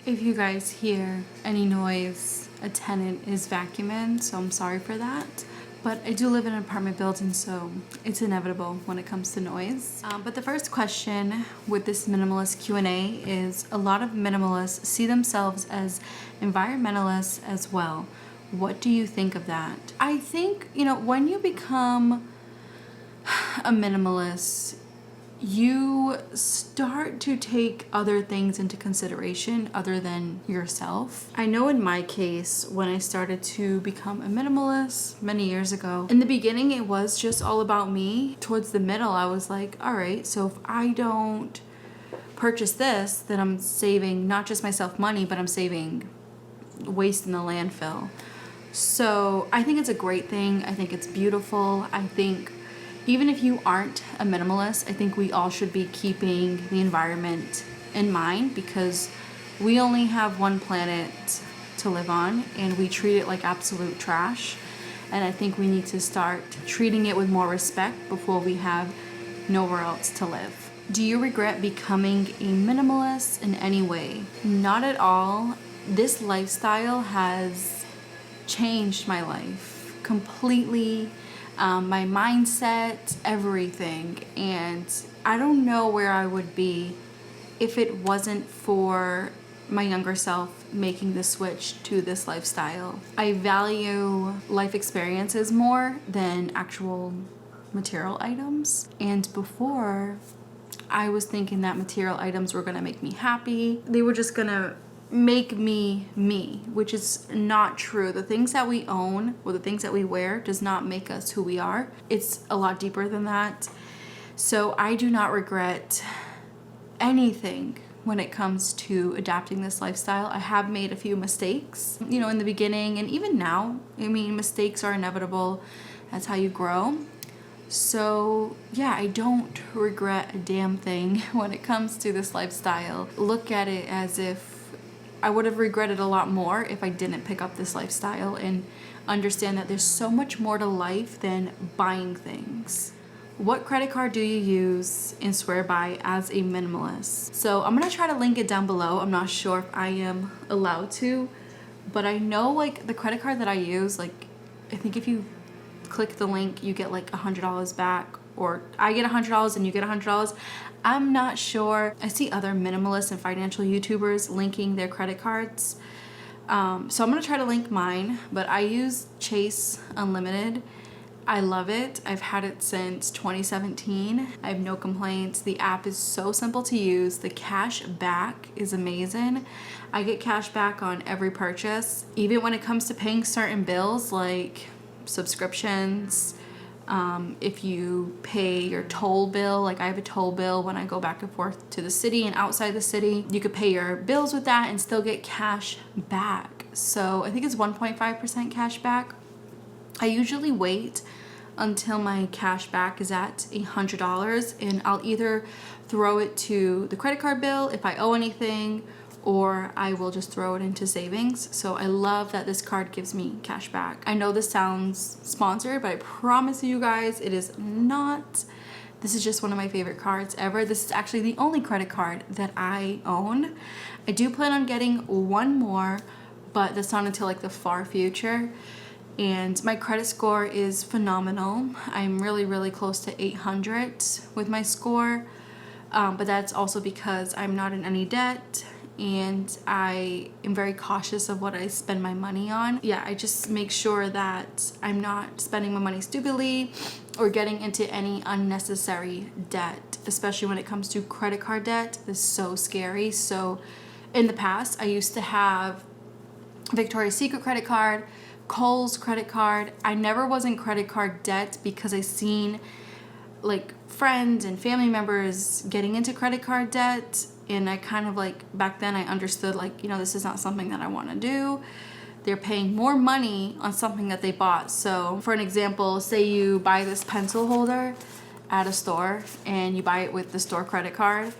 If you guys hear any noise, a tenant is vacuuming, so I'm sorry for that. But I do live in an apartment building, so it's inevitable when it comes to noise. But the first question with this minimalist Q&A is, a lot of minimalists see themselves as environmentalists as well. What do you think of that? I think, when you become a minimalist, you start to take other things into consideration other than yourself. I know in my case, when I started to become a minimalist many years ago, in the beginning it was just all about me. Towards the middle, I was like, all right, so if I don't purchase this, then I'm saving not just myself money, but I'm saving waste in the landfill. So I think it's a great thing. I think it's beautiful. I think even if you aren't a minimalist, I think we all should be keeping the environment in mind, because we only have one planet to live on and we treat it like absolute trash. And I think we need to start treating it with more respect before we have nowhere else to live. Do you regret becoming a minimalist in any way? Not at all. This lifestyle has changed my life completely. My mindset, everything. And I don't know where I would be if it wasn't for my younger self making the switch to this lifestyle. I value life experiences more than actual material items. And before, I was thinking that material items were gonna make me happy. They were just gonna make me, which is not true. The things that we own or the things that we wear does not make us who we are. It's a lot deeper than that. So I do not regret anything when it comes to adapting this lifestyle. I have made a few mistakes, in the beginning and even now. Mistakes are inevitable. That's how you grow. So yeah, I don't regret a damn thing when it comes to this lifestyle. Look at it as if I would have regretted a lot more if I didn't pick up this lifestyle, and understand that there's so much more to life than buying things. What credit card do you use and swear by as a minimalist? So I'm gonna try to link it down below. I'm not sure if I am allowed to, but I know the credit card that I use, I think if you click the link, you get $100 back, or I get $100 and you get $100. I'm not sure. I see other minimalist and financial YouTubers linking their credit cards. So I'm gonna try to link mine, but I use Chase Unlimited. I love it. I've had it since 2017. I have no complaints. The app is so simple to use. The cash back is amazing. I get cash back on every purchase, even when it comes to paying certain bills like subscriptions. If you pay your toll bill, I have a toll bill when I go back and forth to the city and outside the city, you could pay your bills with that and still get cash back. So I think it's 1.5% cash back. I usually wait until my cash back is at $100, and I'll either throw it to the credit card bill if I owe anything, or I will just throw it into savings. So I love that this card gives me cash back. I know this sounds sponsored, but I promise you guys it is not. This is just one of my favorite cards ever. This is actually the only credit card that I own. I do plan on getting one more, but that's not until the far future. And my credit score is phenomenal. I'm really, really close to 800 with my score. But that's also because I'm not in any debt, and I am very cautious of what I spend my money on. Yeah, I just make sure that I'm not spending my money stupidly or getting into any unnecessary debt, especially when it comes to credit card debt. It's so scary. So in the past, I used to have Victoria's Secret credit card, Kohl's credit card. I never was in credit card debt because I seen friends and family members getting into credit card debt, and I kind of back then I understood this is not something that I want to do. They're paying more money on something that they bought. So for an example, say you buy this pencil holder at a store and you buy it with the store credit card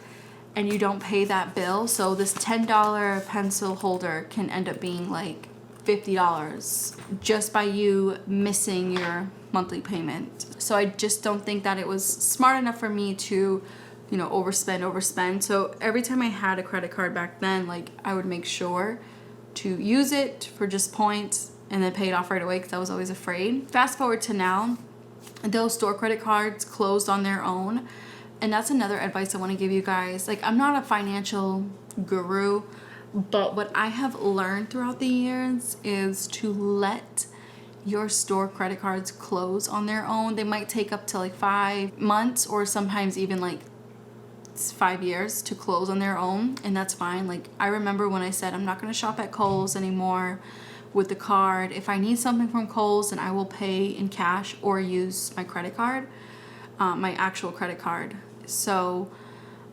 and you don't pay that bill, so this $10 pencil holder can end up being $50 just by you missing your monthly payment. So I just don't think that it was smart enough for me to you know, overspend. So every time I had a credit card back then, like I would make sure to use it for just points and then pay it off right away because I was always afraid. Fast forward to now, those store credit cards closed on their own. And that's another advice I want to give you guys. Like, I'm not a financial guru, but what I have learned throughout the years is to let your store credit cards close on their own. They might take up to like 5 months or sometimes even like 5 years to close on their own, and that's fine. Like, I remember when I said I'm not going to shop at Kohl's anymore with the card. If I need something from Kohl's, then I will pay in cash or use my credit card, my actual credit card. So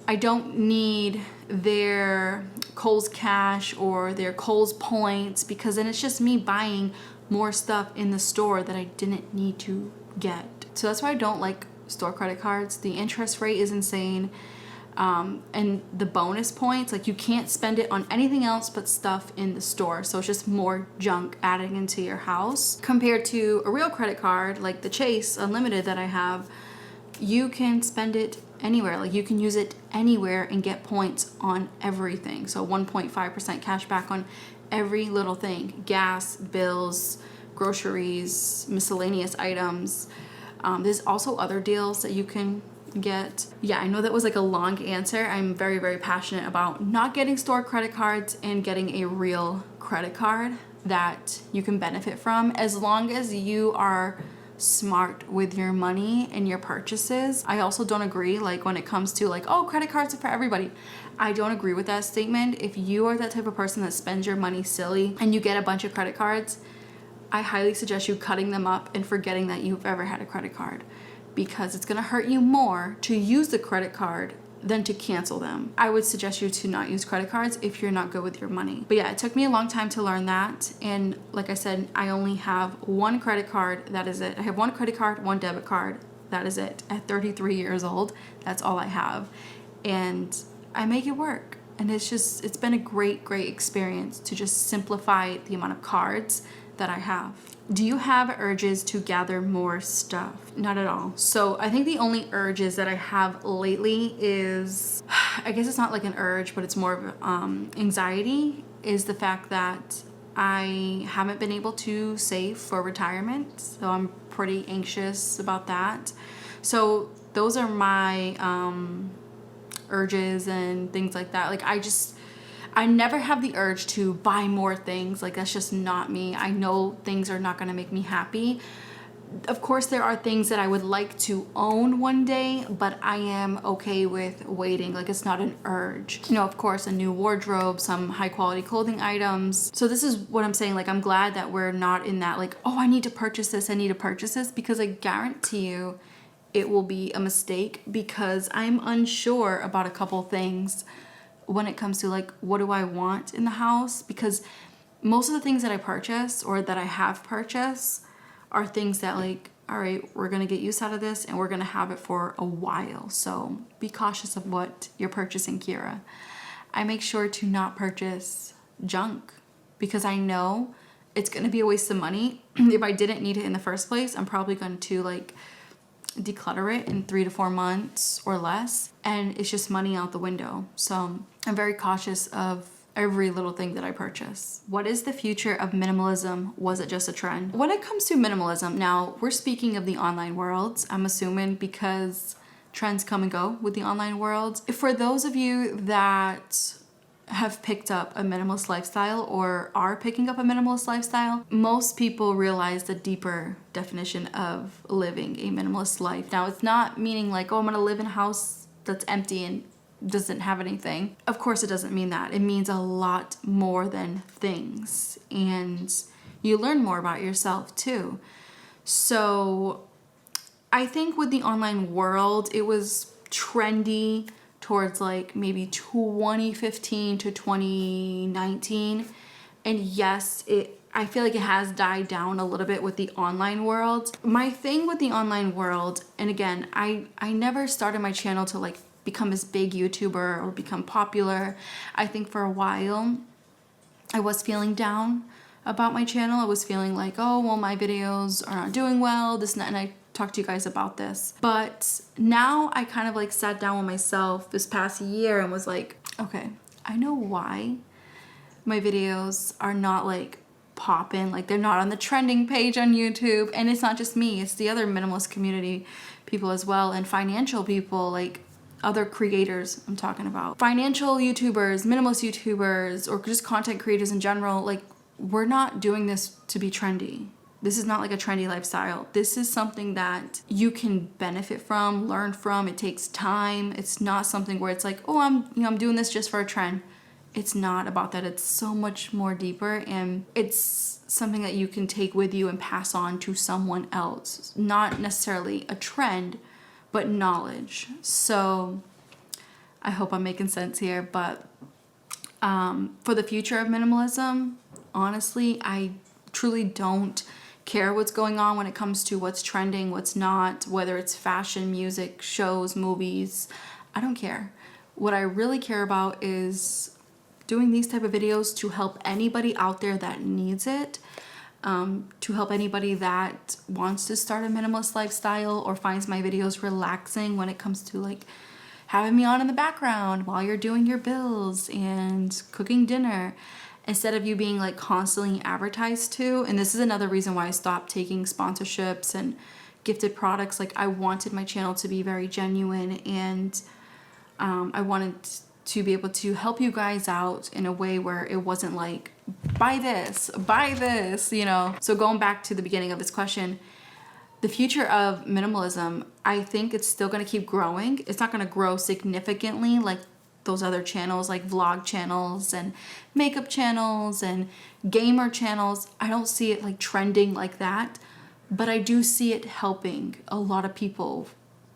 I don't need their Kohl's cash or their Kohl's points, because then it's just me buying more stuff in the store that I didn't need to get. So that's why I don't like store credit cards. The interest rate is insane. And the bonus points, like, you can't spend it on anything else but stuff in the store. So it's just more junk adding into your house. Compared to a real credit card, like the Chase Unlimited that I have, you can spend it anywhere. Like, you can use it anywhere and get points on everything. So 1.5% cash back on every little thing. Gas, bills, groceries, miscellaneous items. There's also other deals that you can get. Yeah, I know that was like a long answer. I'm very, very passionate about not getting store credit cards and getting a real credit card that you can benefit from, as long as you are smart with your money and your purchases. I also don't agree, like, when it comes to like, oh, credit cards are for everybody. I don't agree with that statement. If you are that type of person that spends your money silly and you get a bunch of credit cards, I highly suggest you cutting them up and forgetting that you've ever had a credit card, because it's gonna hurt you more to use the credit card than to cancel them. I would suggest you to not use credit cards if you're not good with your money. But yeah, it took me a long time to learn that. And like I said, I only have one credit card, that is it. I have one credit card, one debit card, that is it. At 33 years old, that's all I have. And I make it work. And it's been a great, great experience to just simplify the amount of cards that I have. Do you have urges to gather more stuff? Not at all. So I think the only urges that I have lately is, I guess it's not like an urge, but it's more of anxiety, is the fact that I haven't been able to save for retirement. So I'm pretty anxious about that. So those are my urges and things like that. Like, I never have the urge to buy more things. Like, that's just not me. I know things are not gonna make me happy. Of course, there are things that I would like to own one day, but I am okay with waiting. Like, it's not an urge. You know, of course, a new wardrobe, some high quality clothing items. So this is what I'm saying. Like, I'm glad that we're not in that, like, oh, I need to purchase this, because I guarantee you it will be a mistake, because I'm unsure about a couple things when it comes to like, what do I want in the house? Because most of the things that I purchase or that I have purchased are things that, like, all right, we're gonna get use out of this and we're gonna have it for a while. So be cautious of what you're purchasing, Kira. I make sure to not purchase junk, because I know it's gonna be a waste of money. If I didn't need it in the first place, I'm probably going to like declutter it in 3 to 4 months or less, and it's just money out the window. So I'm very cautious of every little thing that I purchase. What is the future of minimalism? Was it just a trend? When it comes to minimalism, now we're speaking of the online world, I'm assuming, because trends come and go with the online world. For those of you that have picked up a minimalist lifestyle or are picking up a minimalist lifestyle, most people realize the deeper definition of living a minimalist life. Now, it's not meaning like, oh, I'm gonna live in a house that's empty and doesn't have anything. Of course, it doesn't mean that. It means a lot more than things, and you learn more about yourself too. So I think with the online world, it was trendy towards like maybe 2015 to 2019. And yes, I feel like it has died down a little bit with the online world. My thing with the online world, and again, I never started my channel to like become this big YouTuber or become popular. I think for a while I was feeling down about my channel. I was feeling like, oh, well, my videos are not doing well, this and that, and I talk to you guys about this. But now I kind of like sat down with myself this past year and was like, okay, I know why my videos are not like popping, like they're not on the trending page on YouTube. And it's not just me, it's the other minimalist community people as well, and financial people, like other creators I'm talking about. Financial YouTubers, minimalist YouTubers, or just content creators in general, like we're not doing this to be trendy. This is not like a trendy lifestyle. This is something that you can benefit from, learn from. It takes time. It's not something where it's like, oh, I'm doing this just for a trend. It's not about that. It's so much more deeper, and it's something that you can take with you and pass on to someone else. Not necessarily a trend, but knowledge. So I hope I'm making sense here, but for the future of minimalism, honestly, I truly don't care what's going on when it comes to what's trending, what's not, whether it's fashion, music, shows, movies. I don't care. What I really care about is doing these type of videos to help anybody out there that needs it, to help anybody that wants to start a minimalist lifestyle or finds my videos relaxing when it comes to like having me on in the background while you're doing your bills and cooking dinner, instead of you being like constantly advertised to. And this is another reason why I stopped taking sponsorships and gifted products. Like I wanted my channel to be very genuine, and I wanted to be able to help you guys out in a way where it wasn't like, buy this, you know? So going back to the beginning of this question, the future of minimalism, I think it's still gonna keep growing. It's not gonna grow significantly like those other channels, like vlog channels and makeup channels and gamer channels. I don't see it like trending like that, but I do see it helping a lot of people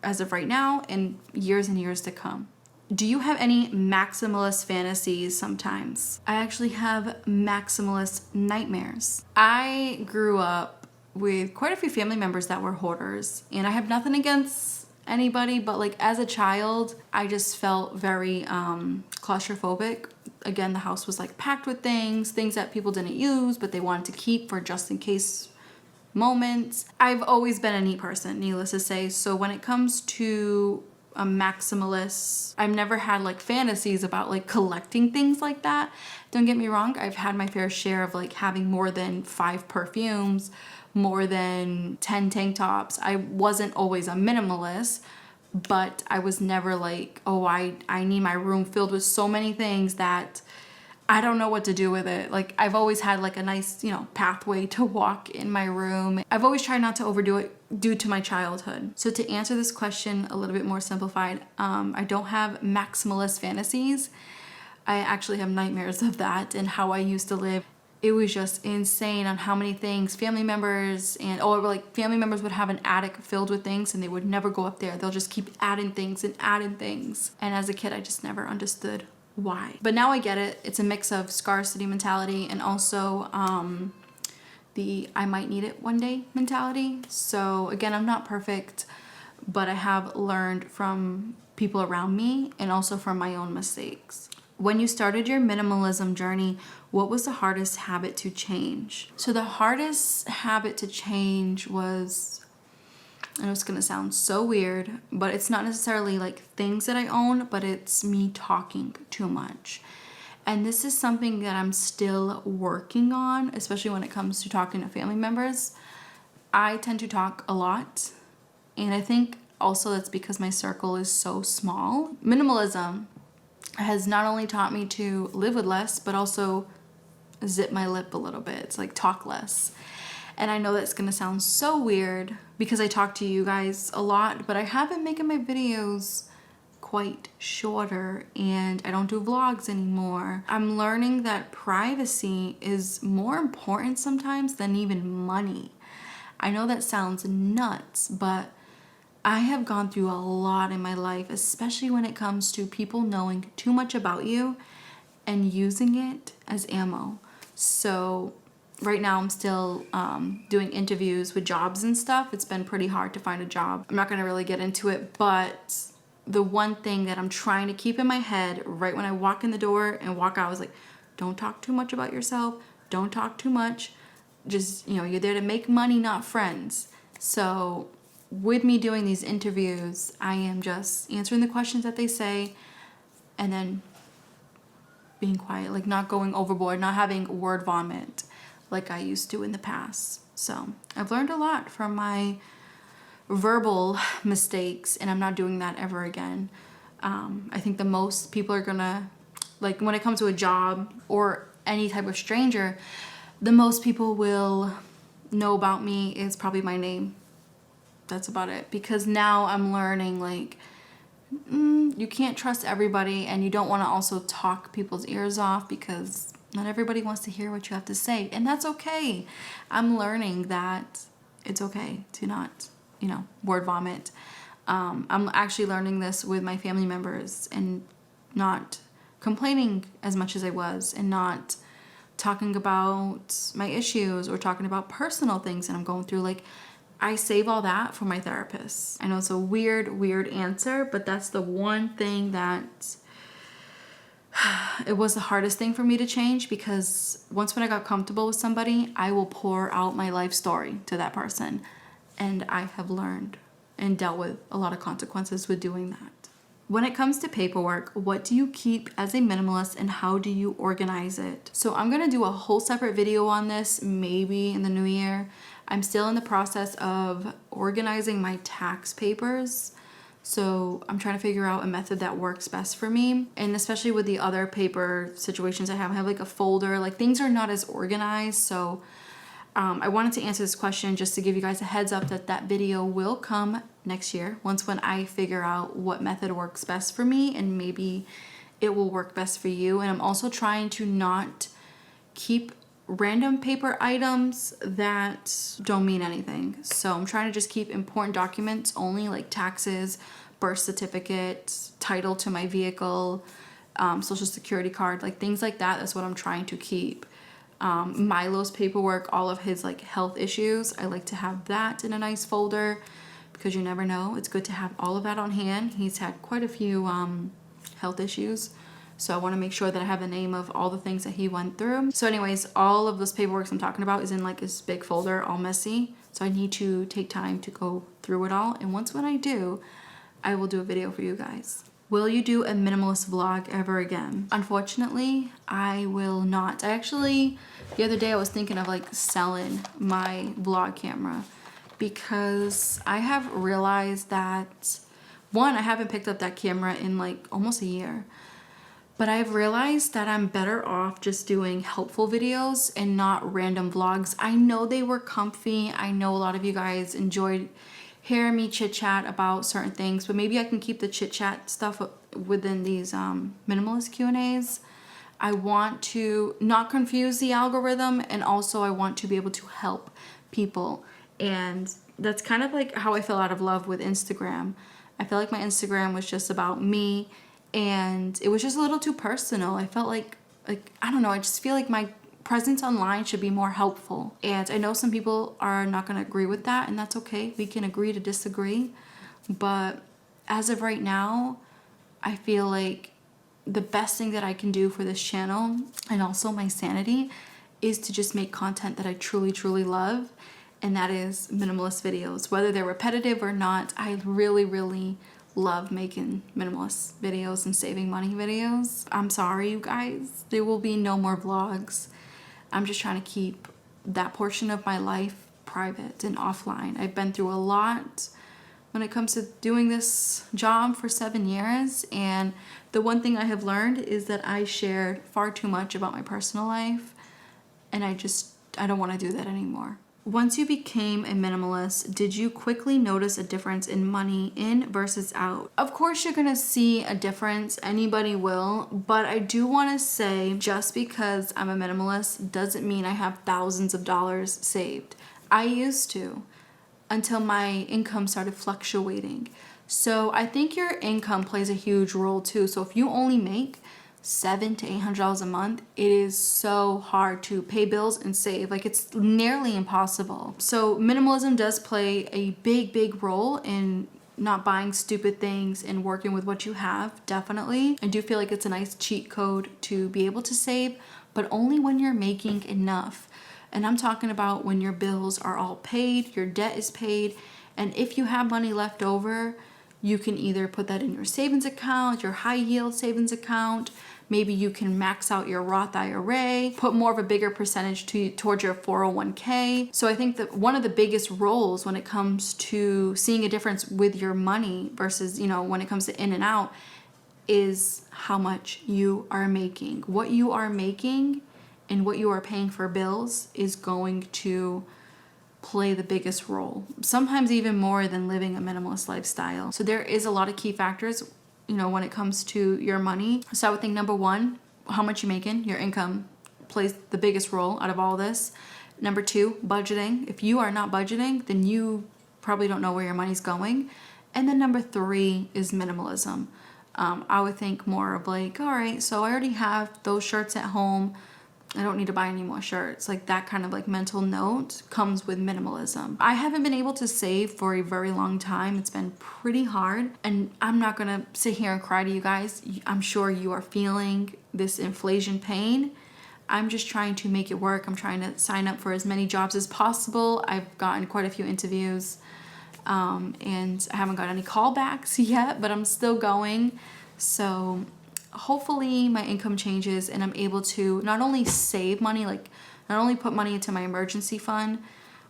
as of right now and years to come. Do you have any maximalist fantasies sometimes? I actually have maximalist nightmares. I grew up with quite a few family members that were hoarders, and I have nothing against anybody, but like as a child, I just felt very claustrophobic. Again, the house was like packed with things that people didn't use, but they wanted to keep for just in case moments. I've always been a neat person, needless to say. So when it comes to a maximalist, I've never had like fantasies about like collecting things like that. Don't get me wrong, I've had my fair share of like having more than 5 perfumes, more than 10 tank tops. I wasn't always a minimalist, but I was never like, oh, I need my room filled with so many things that I don't know what to do with it. Like I've always had like a nice, you know, pathway to walk in my room. I've always tried not to overdo it due to my childhood. So to answer this question a little bit more simplified, I don't have maximalist fantasies. I actually have nightmares of that and how I used to live. It was just insane on how many things family members would have an attic filled with things and they would never go up there. They'll just keep adding things. And as a kid, I just never understood why. But now I get it. It's a mix of scarcity mentality and also the I might need it one day mentality. So again, I'm not perfect, but I have learned from people around me and also from my own mistakes. When you started your minimalism journey, what was the hardest habit to change? So the hardest habit to change was, I know it's gonna sound so weird, but it's not necessarily like things that I own, but it's me talking too much. And this is something that I'm still working on, especially when it comes to talking to family members. I tend to talk a lot, and I think also that's because my circle is so small. Minimalism has not only taught me to live with less, but also zip my lip a little bit. It's like talk less. And I know that's gonna sound so weird because I talk to you guys a lot, but I have been making my videos quite shorter and I don't do vlogs anymore. I'm learning that privacy is more important sometimes than even money. I know that sounds nuts, but I have gone through a lot in my life, especially when it comes to people knowing too much about you and using it as ammo. So right now I'm still doing interviews with jobs and stuff. It's been pretty hard to find a job. I'm not gonna really get into it, but the one thing that I'm trying to keep in my head right when I walk in the door and walk out is like, don't talk too much about yourself. Don't talk too much. Just, you know, you're there to make money, not friends. So with me doing these interviews, I am just answering the questions that they say and then being quiet, like not going overboard, not having word vomit like I used to in the past. So I've learned a lot from my verbal mistakes, and I'm not doing that ever again. I think the most people are gonna, like when it comes to a job or any type of stranger, the most people will know about me is probably my name. That's about it. Because now I'm learning, like, you can't trust everybody, and you don't want to also talk people's ears off because not everybody wants to hear what you have to say, and that's okay. I'm learning that it's okay to not, word vomit. I'm actually learning this with my family members and not complaining as much as I was, and not talking about my issues or talking about personal things that I'm going through. Like, I save all that for my therapist. I know it's a weird answer, but that's the one thing that it was the hardest thing for me to change, because once when I got comfortable with somebody, I will pour out my life story to that person. And I have learned and dealt with a lot of consequences with doing that. When it comes to paperwork, what do you keep as a minimalist and how do you organize it? So I'm gonna do a whole separate video on this, maybe in the new year. I'm still in the process of organizing my tax papers. So I'm trying to figure out a method that works best for me. And especially with the other paper situations I have like a folder, like things are not as organized. So I wanted to answer this question just to give you guys a heads up that that video will come next year, when I figure out what method works best for me, and maybe it will work best for you. And I'm also trying to not keep random paper items that don't mean anything. So I'm trying to just keep important documents only, like taxes, birth certificate, title to my vehicle, social security card, like things like that. That's what I'm trying to keep. Milo's paperwork, all of his like health issues, I like to have that in a nice folder, because you never know. It's good to have all of that on hand. He's had quite a few health issues. So I want to make sure that I have the name of all the things that he went through. So anyways, all of this paperwork I'm talking about is in like this big folder, all messy. So I need to take time to go through it all. And when I do, I will do a video for you guys. Will you do a minimalist vlog ever again? Unfortunately, I will not. The other day I was thinking of like selling my vlog camera, because I have realized that, one, I haven't picked up that camera in like almost a year. But I've realized that I'm better off just doing helpful videos and not random vlogs. I know they were comfy. I know a lot of you guys enjoyed hearing me chit chat about certain things, but maybe I can keep the chit chat stuff within these minimalist Q&As. I want to not confuse the algorithm, and also I want to be able to help people. And that's kind of like how I fell out of love with Instagram. I felt like my Instagram was just about me, and it was just a little too personal. I felt like I don't know, I just feel like my presence online should be more helpful. And I know some people are not going to agree with that, and that's okay. We can agree to disagree. But as of right now, I feel like the best thing that I can do for this channel, and also my sanity, is to just make content that I truly love. And that is minimalist videos. Whether they're repetitive or not, I really love making minimalist videos and saving money videos. I'm sorry, you guys. There will be no more vlogs. I'm just trying to keep that portion of my life private and offline. I've been through a lot when it comes to doing this job for 7 years, and the one thing I have learned is that I shared far too much about my personal life, and I don't want to do that anymore. Once you became a minimalist, did you quickly notice a difference in money in versus out? Of course you're gonna see a difference, anybody will, but I do wanna say, just because I'm a minimalist doesn't mean I have thousands of dollars saved. I used to, until my income started fluctuating. So I think your income plays a huge role too. So if you only make $700 to $800 a month, it is so hard to pay bills and save. Like, it's nearly impossible. So minimalism does play a big role in not buying stupid things and working with what you have. Definitely, I do feel like it's a nice cheat code to be able to save, but only when you're making enough. And I'm talking about when your bills are all paid, your debt is paid, And if you have money left over, you can either put that in your savings account, your high yield savings account. Maybe you can max out your Roth IRA, put more of a bigger percentage towards your 401k. So I think that one of the biggest roles when it comes to seeing a difference with your money versus, you know, when it comes to in and out, is how much you are making. What you are making and what you are paying for bills is going to play the biggest role, sometimes even more than living a minimalist lifestyle. So there is a lot of key factors, you know, when it comes to your money. So I would think number one, how much you're making, your income plays the biggest role out of all this. Number two, budgeting. If you are not budgeting, then you probably don't know where your money's going. And then number three is minimalism. I would think more of like, all right, so I already have those shirts at home. I don't need to buy any more shirts. Like that kind of like mental note comes with minimalism. I haven't been able to save for a very long time. It's been pretty hard, and I'm not gonna sit here and cry to you guys. I'm sure you are feeling this inflation pain. I'm just trying to make it work. I'm trying to sign up for as many jobs as possible. I've gotten quite a few interviews, and I haven't got any callbacks yet, but I'm still going. So hopefully my income changes and I'm able to not only save money, like not only put money into my emergency fund,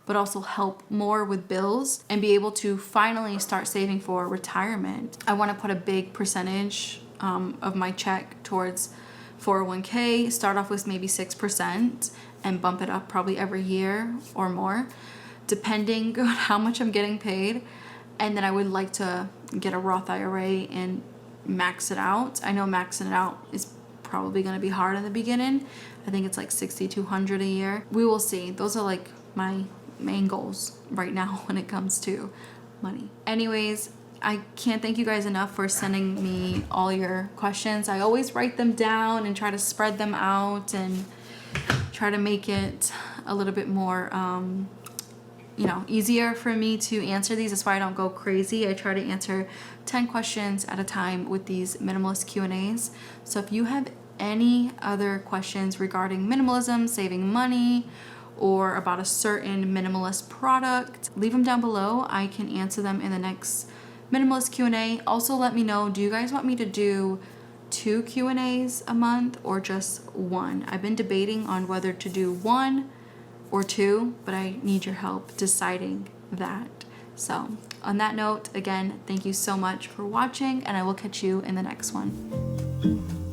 but also help more with bills and be able to finally start saving for retirement. I want to put a big percentage of my check towards 401k, start off with maybe 6% and bump it up probably every year or more, depending on how much I'm getting paid. And then I would like to get a Roth IRA and max it out. I know maxing it out is probably going to be hard in the beginning. I think it's like $6,200 a year. We will see. Those are like my main goals right now when it comes to money. Anyways, I can't thank you guys enough for sending me all your questions. I always write them down and try to spread them out and try to make it a little bit more easier for me to answer these. That's why I don't go crazy. I try to answer 10 questions at a time with these minimalist Q&As. So if you have any other questions regarding minimalism, saving money, or about a certain minimalist product, leave them down below. I can answer them in the next minimalist Q&A. Also let me know, do you guys want me to do 2 Q&As a month or just 1? I've been debating on whether to do 1 or 2, but I need your help deciding that. So on that note, again, thank you so much for watching, and I will catch you in the next one.